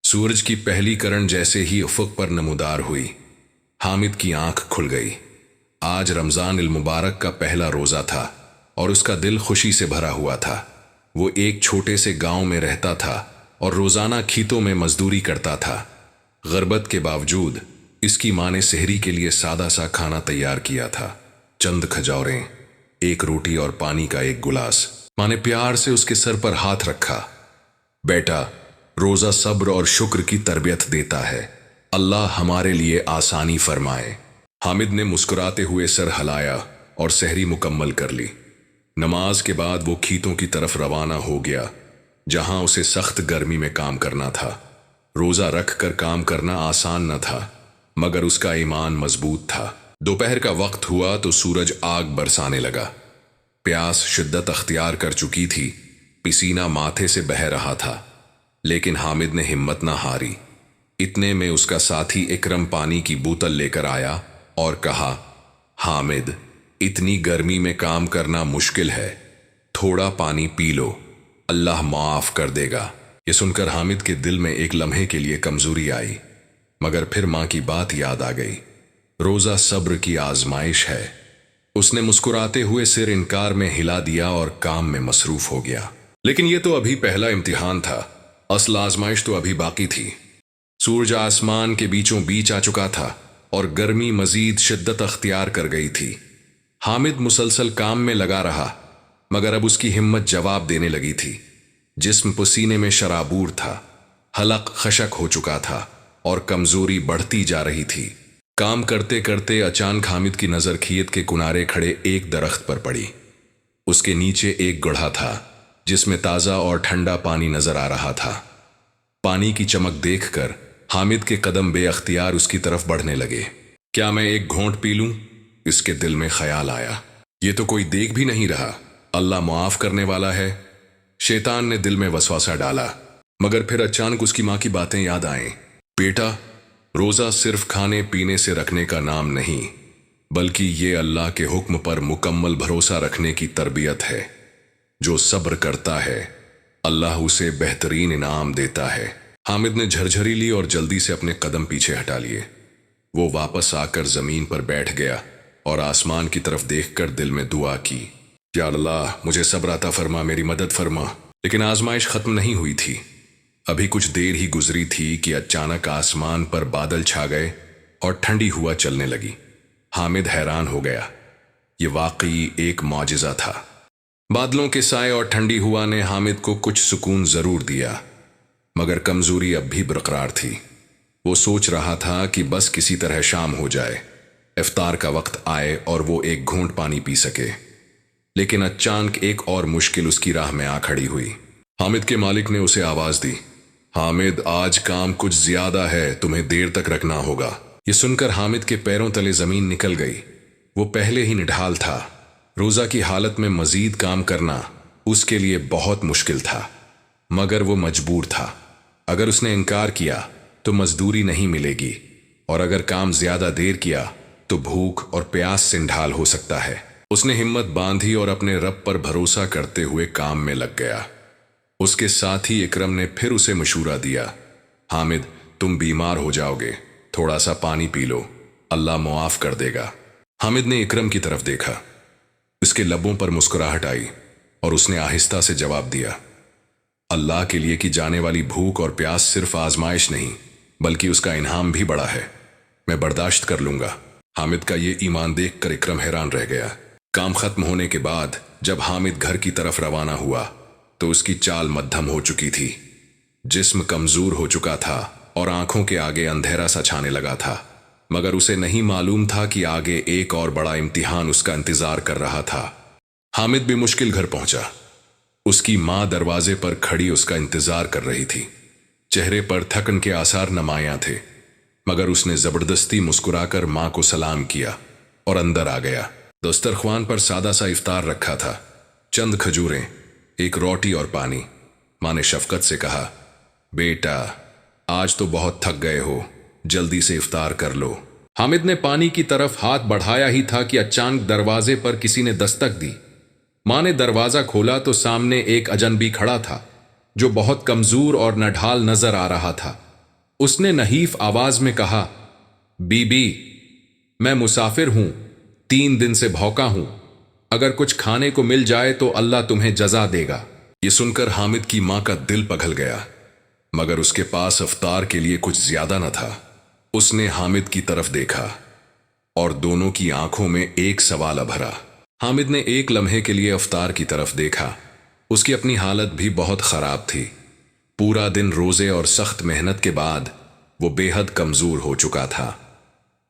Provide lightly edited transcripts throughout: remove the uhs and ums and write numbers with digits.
सूरज की पहली किरण जैसे ही उफक पर नमूदार हुई, हामिद की आंख खुल गई। आज रमजान इल मुबारक का पहला रोजा था और उसका दिल खुशी से भरा हुआ था। वो एक छोटे से गांव में रहता था और रोजाना खेतों में मजदूरी करता था। गुर्बत के बावजूद इसकी माँ ने सेहरी के लिए सादा सा खाना तैयार किया था। चंद खजौरें, एक रोटी और पानी का एक गिलास। माँ ने प्यार से उसके सर पर हाथ रखा। बेटा, रोजा सब्र और शुक्र की तरबियत देता है। अल्लाह हमारे लिए आसानी फरमाए। हामिद ने मुस्कुराते हुए सर हिलाया और सेहरी मुकम्मल कर ली। नमाज के बाद वो खेतों की तरफ रवाना हो गया, जहां उसे सख्त गर्मी में काम करना था। रोजा रख कर काम करना आसान न था, मगर उसका ईमान मजबूत था। दोपहर का वक्त हुआ तो सूरज आग बरसाने लगा। प्यास शिद्दत अख्तियार कर चुकी थी, पसीना माथे से बह रहा था, लेकिन हामिद ने हिम्मत न हारी। इतने में उसका साथी इकरम पानी की बोतल लेकर आया और कहा, हामिद, इतनी गर्मी में काम करना मुश्किल है, थोड़ा पानी पी लो, अल्लाह माफ कर देगा। ये सुनकर हामिद के दिल में एक लम्हे के लिए कमजोरी आई, मगर फिर माँ की बात याद आ गई। रोजा सब्र की आजमाइश है। उसने मुस्कुराते हुए सिर इनकार में हिला दिया और काम में मसरूफ हो गया। लेकिन यह तो अभी पहला इम्तिहान था, असल आजमाइश तो अभी बाकी थी। सूरज आसमान के बीचों बीच आ चुका था और गर्मी मजीद शिद्दत अख्तियार कर गई थी। हामिद मुसलसल काम में लगा रहा, मगर अब उसकी हिम्मत जवाब देने लगी थी। जिस्म पसीने में शराबूर था, हलक खशक हो चुका था और कमजोरी बढ़ती जा रही थी। काम करते करते अचानक हामिद की नजर खेत के किनारे खड़े एक दरख्त पर पड़ी। उसके नीचे एक गड्ढा था जिसमें ताज़ा और ठंडा पानी नजर आ रहा था। पानी की चमक देखकर हामिद के कदम बेअख्तियार उसकी तरफ बढ़ने लगे। क्या मैं एक घोंट पी लूं? इसके दिल में ख्याल आया। ये तो कोई देख भी नहीं रहा, अल्लाह माफ करने वाला है। शैतान ने दिल में वसवासा डाला, मगर फिर अचानक उसकी माँ की बातें याद आईं। बेटा, रोजा सिर्फ खाने पीने से रखने का नाम नहीं, बल्कि ये अल्लाह के हुक्म पर मुकम्मल भरोसा रखने की तरबियत है। जो सब्र करता है, अल्लाह उसे बेहतरीन इनाम देता है। हामिद ने झरझरी ली और जल्दी से अपने कदम पीछे हटा लिए। वो वापस आकर जमीन पर बैठ गया और आसमान की तरफ देखकर दिल में दुआ की, या अल्लाह, मुझे सब्र अता फरमा, मेरी मदद फरमा। लेकिन आजमाइश खत्म नहीं हुई थी। अभी कुछ देर ही गुजरी थी कि अचानक आसमान पर बादल छा गए और ठंडी हवा चलने लगी। हामिद हैरान हो गया। ये वाकई एक मौजिज़ा था। बादलों के साए और ठंडी हवा ने हामिद को कुछ सुकून जरूर दिया, मगर कमजोरी अब भी बरकरार थी। वो सोच रहा था कि बस किसी तरह शाम हो जाए, इफ्तार का वक्त आए और वो एक घूंट पानी पी सके। लेकिन अचानक एक और मुश्किल उसकी राह में आ खड़ी हुई। हामिद के मालिक ने उसे आवाज दी, हामिद, आज काम कुछ ज्यादा है, तुम्हें देर तक रखना होगा। ये सुनकर हामिद के पैरों तले जमीन निकल गई। वो पहले ही निढाल था। रोजा की हालत में मजीद काम करना उसके लिए बहुत मुश्किल था, मगर वो मजबूर था। अगर उसने इनकार किया तो मजदूरी नहीं मिलेगी, और अगर काम ज्यादा देर किया तो भूख और प्यास से निढाल हो सकता है। उसने हिम्मत बांधी और अपने रब पर भरोसा करते हुए काम में लग गया। उसके साथ ही इकरम ने फिर उसे मशूरा दिया, हामिद, तुम बीमार हो जाओगे, थोड़ा सा पानी पी लो, अल्लाह मुआफ कर देगा। हामिद ने इकरम की तरफ देखा। उसके लबों पर मुस्कुराहट आई और उसने आहिस्ता से जवाब दिया, अल्लाह के लिए की जाने वाली भूख और प्यास सिर्फ आजमाइश नहीं, बल्कि उसका इनाम भी बड़ा है। मैं बर्दाश्त कर लूंगा। हामिद का ये ईमान देखकर इकरम हैरान रह गया। काम खत्म होने के बाद जब हामिद घर की तरफ रवाना हुआ तो उसकी चाल मध्यम हो चुकी थी। जिस्म कमजोर हो चुका था और आंखों के आगे अंधेरा सा छाने लगा था, मगर उसे नहीं मालूम था कि आगे एक और बड़ा इम्तिहान उसका इंतजार कर रहा था। हामिद भी मुश्किल घर पहुंचा। उसकी मां दरवाजे पर खड़ी उसका इंतजार कर रही थी। चेहरे पर थकन के आसार नुमायां थे, मगर उसने जबरदस्ती मुस्कुराकर मां को सलाम किया और अंदर आ गया। दस्तरख्वान पर सादा सा इफ्तार रखा था, चंद खजूरें, एक रोटी और पानी। मां ने शफकत से कहा, बेटा, आज तो बहुत थक गए हो, जल्दी से इफ्तार कर लो। हामिद ने पानी की तरफ हाथ बढ़ाया ही था कि अचानक दरवाजे पर किसी ने दस्तक दी। मां ने दरवाजा खोला तो सामने एक अजनबी खड़ा था, जो बहुत कमजोर और नढाल नजर आ रहा था। उसने नहीफ आवाज में कहा, बीबी, मैं मुसाफिर हूं, 3 दिन से भौंका हूं। अगर कुछ खाने को मिल जाए तो अल्लाह तुम्हें जजा देगा। ये सुनकर हामिद की मां का दिल पिघल गया, मगर उसके पास इफ्तार के लिए कुछ ज्यादा न था। उसने हामिद की तरफ देखा और दोनों की आंखों में एक सवाल भरा। हामिद ने एक लम्हे के लिए इफ्तार की तरफ देखा। उसकी अपनी हालत भी बहुत खराब थी। पूरा दिन रोजे और सख्त मेहनत के बाद वो बेहद कमजोर हो चुका था।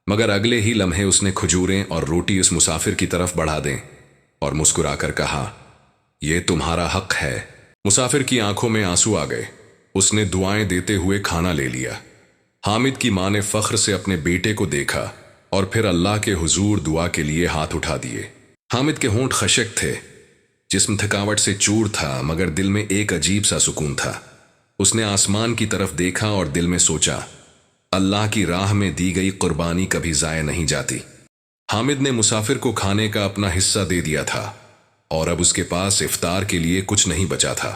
मगर अगले ही लम्हे उसने खजूरें और रोटी उस मुसाफिर की तरफ बढ़ा दें और मुस्कुराकर कहा, यह तुम्हारा हक है। मुसाफिर की आंखों में आंसू आ गए। उसने दुआएं देते हुए खाना ले लिया। हामिद की मां ने फख्र से अपने बेटे को देखा और फिर अल्लाह के हुजूर दुआ के लिए हाथ उठा दिए। हामिद के होंठ खशक थे, जिस्म थकावट से चूर था, मगर दिल में एक अजीब सा सुकून था। उसने आसमान की तरफ देखा और दिल में सोचा, अल्लाह की राह में दी गई कुर्बानी कभी जाया नहीं जाती। हामिद ने मुसाफिर को खाने का अपना हिस्सा दे दिया था और अब उसके पास इफ्तार के लिए कुछ नहीं बचा था।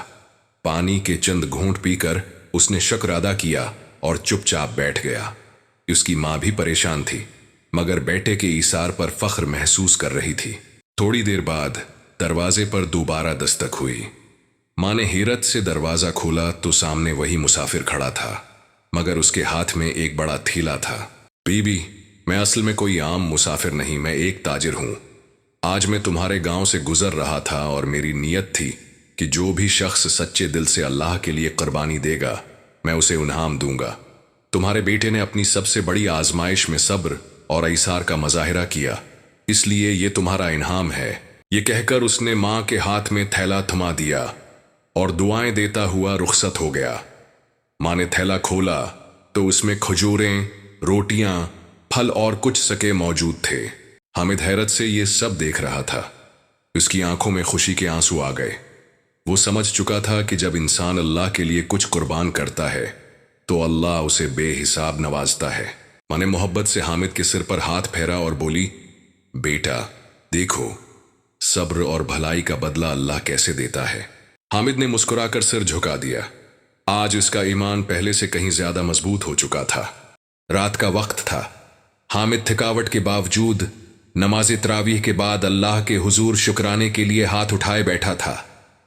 पानी के चंद घूंट पीकर उसने शुक्र अदा किया और चुपचाप बैठ गया। उसकी मां भी परेशान थी, मगर बेटे के ईसार पर फख्र महसूस कर रही थी। थोड़ी देर बाद दरवाजे पर दोबारा दस्तक हुई। मां ने हैरत से दरवाजा खोला तो सामने वही मुसाफिर खड़ा था, मगर उसके हाथ में एक बड़ा थैला था। बीबी, मैं असल में कोई आम मुसाफिर नहीं, मैं एक ताजिर हूं। आज मैं तुम्हारे गांव से गुजर रहा था और मेरी नीयत थी कि जो भी शख्स सच्चे दिल से अल्लाह के लिए कुर्बानी देगा, मैं उसे इनाम दूंगा। तुम्हारे बेटे ने अपनी सबसे बड़ी आजमाइश में सब्र और ईसार का मुजाहिरा किया, इसलिए ये तुम्हारा इनाम है। ये कहकर उसने मां के हाथ में थैला थमा दिया और दुआएं देता हुआ रुखसत हो गया। मां ने थैला खोला तो उसमें खजूरें, रोटियां, फल और कुछ सके मौजूद थे। हामिद हैरत से ये सब देख रहा था। उसकी आंखों में खुशी के आंसू आ गए। वो समझ चुका था कि जब इंसान अल्लाह के लिए कुछ कुर्बान करता है तो अल्लाह उसे बेहिसाब नवाजता है। मां ने मोहब्बत से हामिद के सिर पर हाथ फेरा और बोली, बेटा देखो, सब्र और भलाई का बदला अल्लाह कैसे देता है। हामिद ने मुस्कुराकर सिर झुका दिया। आज उसका ईमान पहले से कहीं ज्यादा मजबूत हो चुका था। रात का वक्त था। हामिद थकावट के बावजूद नमाज तरावीह के बाद अल्लाह के हुजूर शुक्राने के लिए हाथ उठाए बैठा था।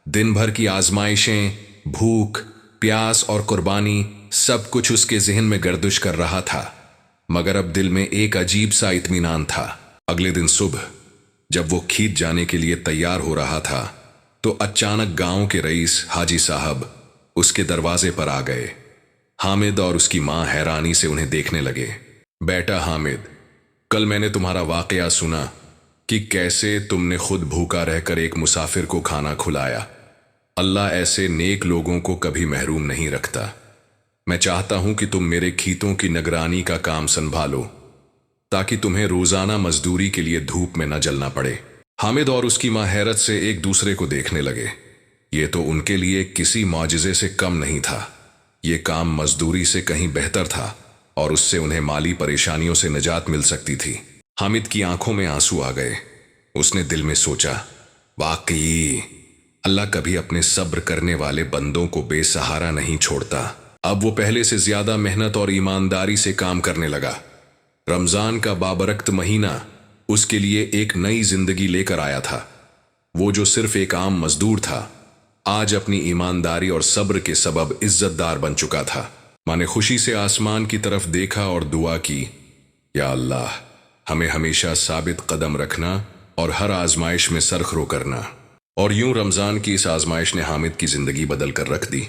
दिन भर की आजमाइशें, भूख, प्यास और कुर्बानी सब कुछ उसके जहन में गर्दिश कर रहा था, मगर अब दिल में एक अजीब सा इत्मीनान था। अगले दिन सुबह जब वो खींच जाने के लिए तैयार हो रहा था तो अचानक गांव के रईस हाजी साहब उसके दरवाजे पर आ गए। हामिद और उसकी मां हैरानी से उन्हें देखने लगे। बेटा हामिद, कल मैंने तुम्हारा वाकया सुना कि कैसे तुमने खुद भूखा रहकर एक मुसाफिर को खाना खिलाया। अल्लाह ऐसे नेक लोगों को कभी महरूम नहीं रखता। मैं चाहता हूं कि तुम मेरे खेतों की निगरानी का काम संभालो ताकि तुम्हें रोजाना मजदूरी के लिए धूप में न जलना पड़े। हामिद और उसकी मां हैरत से एक दूसरे को देखने लगे। ये तो उनके लिए किसी मौजिजे से कम नहीं था। ये काम मजदूरी से कहीं बेहतर था और उससे उन्हें माली परेशानियों से निजात मिल सकती थी। हामिद की आंखों में आंसू आ गए। उसने दिल में सोचा, वाकई अल्लाह कभी अपने सब्र करने वाले बंदों को बेसहारा नहीं छोड़ता। अब वो पहले से ज्यादा मेहनत और ईमानदारी से काम करने लगा। रमजान का बाबरकत महीना उसके लिए एक नई जिंदगी लेकर आया था। वो जो सिर्फ एक आम मजदूर था, आज अपनी ईमानदारी और सब्र के सबब इज्जतदार बन चुका था। मां ने खुशी से आसमान की तरफ देखा और दुआ की, या अल्लाह, हमें हमेशा साबित कदम रखना और हर आजमाइश में सरखरो करना। और यूं रमजान की इस आजमाइश ने हामिद की जिंदगी बदल कर रख दी।